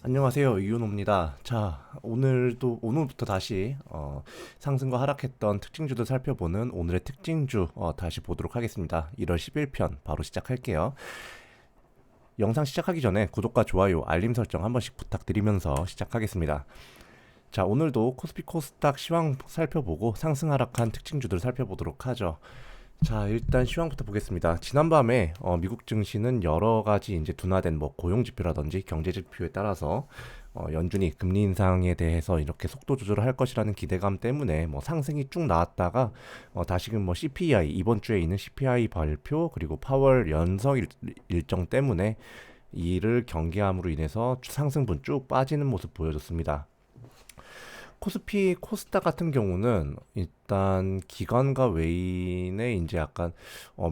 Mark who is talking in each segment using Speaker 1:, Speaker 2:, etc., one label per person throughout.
Speaker 1: 안녕하세요. 이윤호입니다. 자, 오늘부터 다시 상승과 하락했던 특징주들 살펴보는 오늘의 특징주 다시 보도록 하겠습니다. 1월 11편 바로 시작할게요. 영상 시작하기 전에 구독과 좋아요, 알림 설정 한 번씩 부탁드리면서 시작하겠습니다. 자, 오늘도 코스피 코스닥 시황 살펴보고 상승 하락한 특징주들 살펴보도록 하죠. 자, 일단 시황부터 보겠습니다. 지난밤에 미국 증시는 여러 가지 이제 둔화된 뭐 고용 지표라든지 경제 지표에 따라서 연준이 금리 인상에 대해서 이렇게 속도 조절을 할 것이라는 기대감 때문에 뭐 상승이 쭉 나왔다가 다시금 뭐 CPI 이번 주에 있는 CPI 발표 그리고 파월 연석 일정 때문에 이를 경계함으로 인해서 상승분 쭉 빠지는 모습 보여줬습니다. 코스피, 코스닥 같은 경우는 일단 기관과 외인의 이제 약간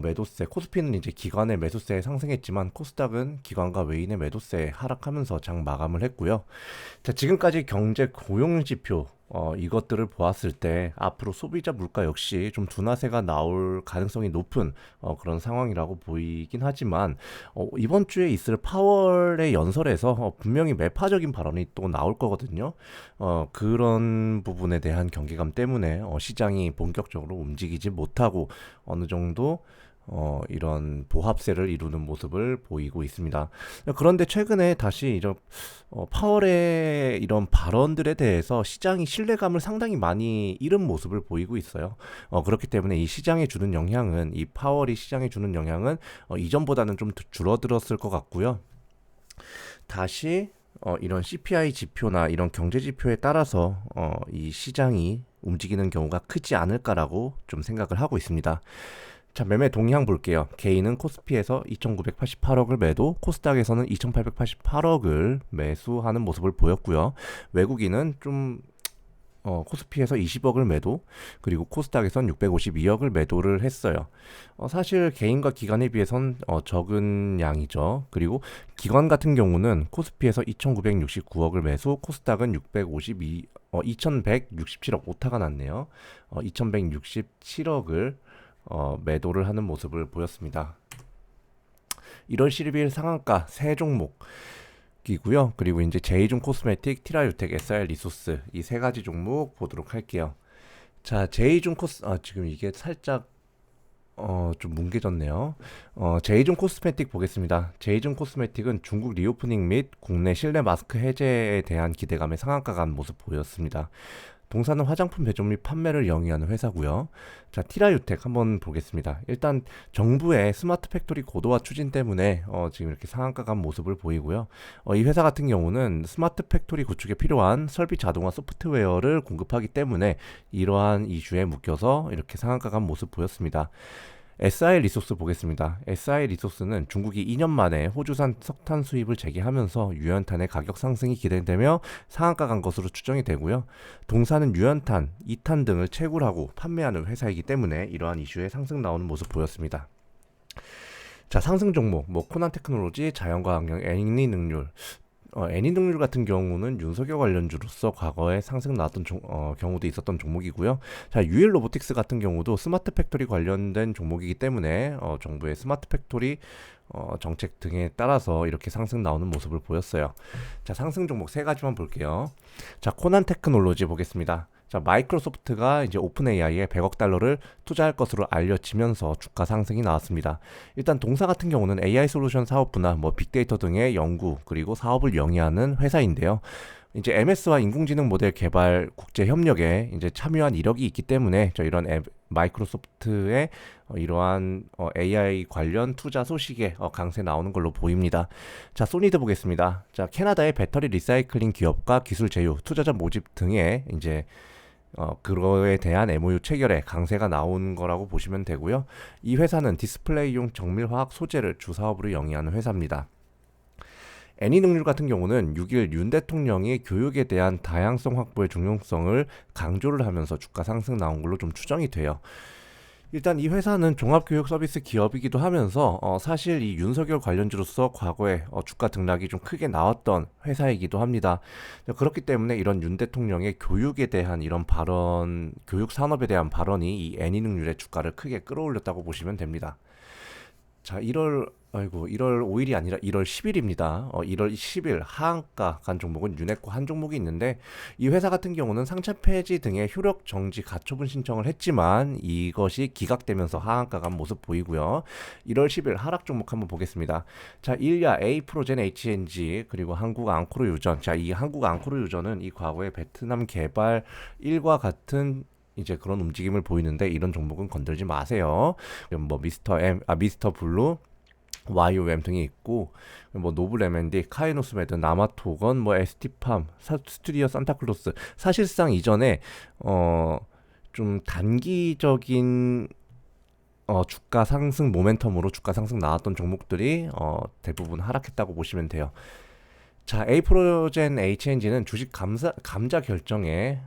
Speaker 1: 매도세, 코스피는 이제 기관의 매수세에 상승했지만 코스닥은 기관과 외인의 매도세에 하락하면서 장 마감을 했고요. 자, 지금까지 경제 고용 지표 이것들을 보았을 때 앞으로 소비자 물가 역시 좀 둔화세가 나올 가능성이 높은 그런 상황이라고 보이긴 하지만 이번 주에 있을 파월의 연설에서 분명히 매파적인 발언이 또 나올 거거든요. 그런 부분에 대한 경계감 때문에 시장이 본격적으로 움직이지 못하고 어느 정도 이런 보합세를 이루는 모습을 보이고 있습니다. 그런데 최근에 다시 파월의 이런 발언들에 대해서 시장이 신뢰감을 상당히 많이 잃은 모습을 보이고 있어요. 그렇기 때문에 이 시장에 주는 영향은 이 파월이 시장에 주는 영향은 이전보다는 좀 줄어들었을 것 같고요. 다시 이런 CPI 지표나 이런 경제 지표에 따라서 이 시장이 움직이는 경우가 크지 않을까라고 좀 생각을 하고 있습니다. 자, 매매 동향 볼게요. 개인은 코스피에서 2,988억을 매도, 코스닥에서는 2,888억을 매수하는 모습을 보였고요. 외국인은 좀 코스피에서 20억을 매도, 그리고 코스닥에선 652억을 매도를 했어요. 사실 개인과 기관에 비해선 적은 양이죠. 그리고 기관 같은 경우는 코스피에서 2,969억을 매수, 코스닥은 2,167억 오타가 났네요. 2,167억을 매도를 하는 모습을 보였습니다. 1월 12일 상한가 세 종목이고요. 그리고 이제 제이준 코스메틱, 티라유텍, SR 리소스 이 세 가지 종목 보도록 할게요. 자, 지금 이게 살짝 좀 뭉개졌네요. 제이준 코스메틱 보겠습니다. 제이준 코스메틱은 중국 리오프닝 및 국내 실내 마스크 해제에 대한 기대감에 상한가 간 모습 보였습니다. 동사는 화장품 배송 및 판매를 영위하는 회사고요. 자, 티라유텍 한번 보겠습니다. 일단 정부의 스마트 팩토리 고도화 추진 때문에 지금 이렇게 상한가 간 모습을 보이고요. 이 회사 같은 경우는 스마트 팩토리 구축에 필요한 설비 자동화 소프트웨어를 공급하기 때문에 이러한 이슈에 묶여서 이렇게 상한가 간 모습 보였습니다. SI 리소스 보겠습니다. SI 리소스는 중국이 2년 만에 호주산 석탄 수입을 재개하면서 유연탄의 가격 상승이 기대되며 상한가 간 것으로 추정이 되고요. 동사는 유연탄, 2탄 등을 채굴하고 판매하는 회사이기 때문에 이러한 이슈에 상승 나오는 모습 보였습니다. 자, 상승 종목, 뭐 코난 테크놀로지, 자연과 환경, 애니 능률. 애니 능률 같은 경우는 윤석열 관련주로서 과거에 상승 나왔던 경우도 있었던 종목이고요. 자, 유일 로보틱스 같은 경우도 스마트 팩토리 관련된 종목이기 때문에 정부의 스마트 팩토리 정책 등에 따라서 이렇게 상승 나오는 모습을 보였어요. 자, 상승 종목 세 가지만 볼게요. 자, 코난 테크놀로지 보겠습니다. 자, 마이크로소프트가 이제 오픈 AI에 100억 달러를 투자할 것으로 알려지면서 주가 상승이 나왔습니다. 일단 동사 같은 경우는 AI 솔루션 사업부나 뭐 빅데이터 등의 연구 그리고 사업을 영위하는 회사인데요. 이제 MS와 인공지능 모델 개발 국제 협력에 이제 참여한 이력이 있기 때문에 이런 마이크로소프트의 이러한 AI 관련 투자 소식에 강세 나오는 걸로 보입니다. 자, 소니드 보겠습니다. 자, 캐나다의 배터리 리사이클링 기업과 기술 제휴, 투자자 모집 등의 이제 그거에 대한 MOU 체결에 강세가 나온 거라고 보시면 되고요. 이 회사는 디스플레이용 정밀화학 소재를 주 사업으로 영위하는 회사입니다. 애니능률 같은 경우는 6일 윤 대통령이 교육에 대한 다양성 확보의 중요성을 강조를 하면서 주가 상승 나온 걸로 좀 추정이 돼요. 일단 이 회사는 종합교육 서비스 기업이기도 하면서 사실 이 윤석열 관련주로서 과거에 주가 등락이 좀 크게 나왔던 회사이기도 합니다. 그렇기 때문에 이런 윤 대통령의 교육에 대한 이런 발언, 교육 산업에 대한 발언이 이 애니능률의 주가를 크게 끌어올렸다고 보시면 됩니다. 자, 아이고 1월 5일이 아니라 1월 10일입니다. 1월 10일 하한가 간 종목은 유네코 한 종목이 있는데 이 회사 같은 경우는 상차 폐지 등의 효력 정지 가처분 신청을 했지만 이것이 기각되면서 하한가 간 모습 보이고요. 1월 10일 하락 종목 한번 보겠습니다. 자, 일야, 에이프로젠 HNG 그리고 한국 앙코르 유전. 자, 이 한국 앙코르 유전은 이 과거에 베트남 개발 1과 같은 이제 그런 움직임을 보이는데 이런 종목은 건들지 마세요. 뭐 미스터 블루 YOM 등이 있고 뭐 노블 M&D, 카이노스메드, 나마토건, 뭐 ST팜, 스튜디오 산타클로스 사실상 이전에 좀 단기적인 주가 상승 모멘텀으로 주가 상승 나왔던 종목들이 대부분 하락했다고 보시면 돼요. 자, 에이프로젠 HNG는 주식 감자 결정에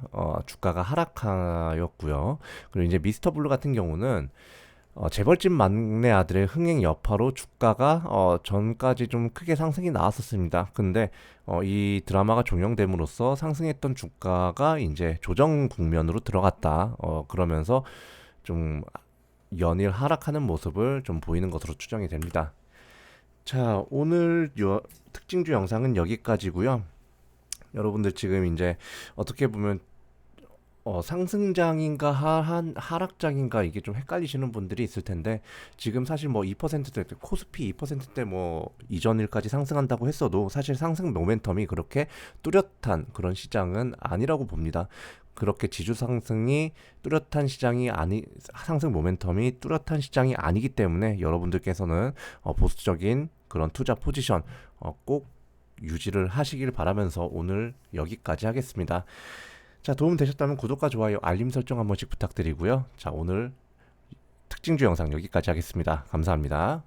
Speaker 1: 주가가 하락하였고요. 그리고 이제 미스터 블루 같은 경우는 재벌집 막내 아들의 흥행 여파로 주가가 전까지 좀 크게 상승이 나왔었습니다. 근데 이 드라마가 종영됨으로써 상승했던 주가가 이제 조정 국면으로 들어갔다. 그러면서 좀 연일 하락하는 모습을 좀 보이는 것으로 추정이 됩니다. 자, 오늘 특징주 영상은 여기까지고요. 여러분들 지금 이제 어떻게 보면 상승장인가 하락장인가 이게 좀 헷갈리시는 분들이 있을 텐데 지금 사실 뭐 2%대 코스피 2%대 뭐 이전일까지 상승한다고 했어도 사실 상승 모멘텀이 그렇게 뚜렷한 그런 시장은 아니라고 봅니다. 그렇게 지수 상승이 뚜렷한 시장이 아니 상승 모멘텀이 뚜렷한 시장이 아니기 때문에 여러분들께서는 보수적인 그런 투자 포지션 꼭 유지를 하시길 바라면서 오늘 여기까지 하겠습니다. 자, 도움 되셨다면 구독과 좋아요, 알림 설정 한 번씩 부탁드리고요. 자, 오늘 특징주 영상 여기까지 하겠습니다. 감사합니다.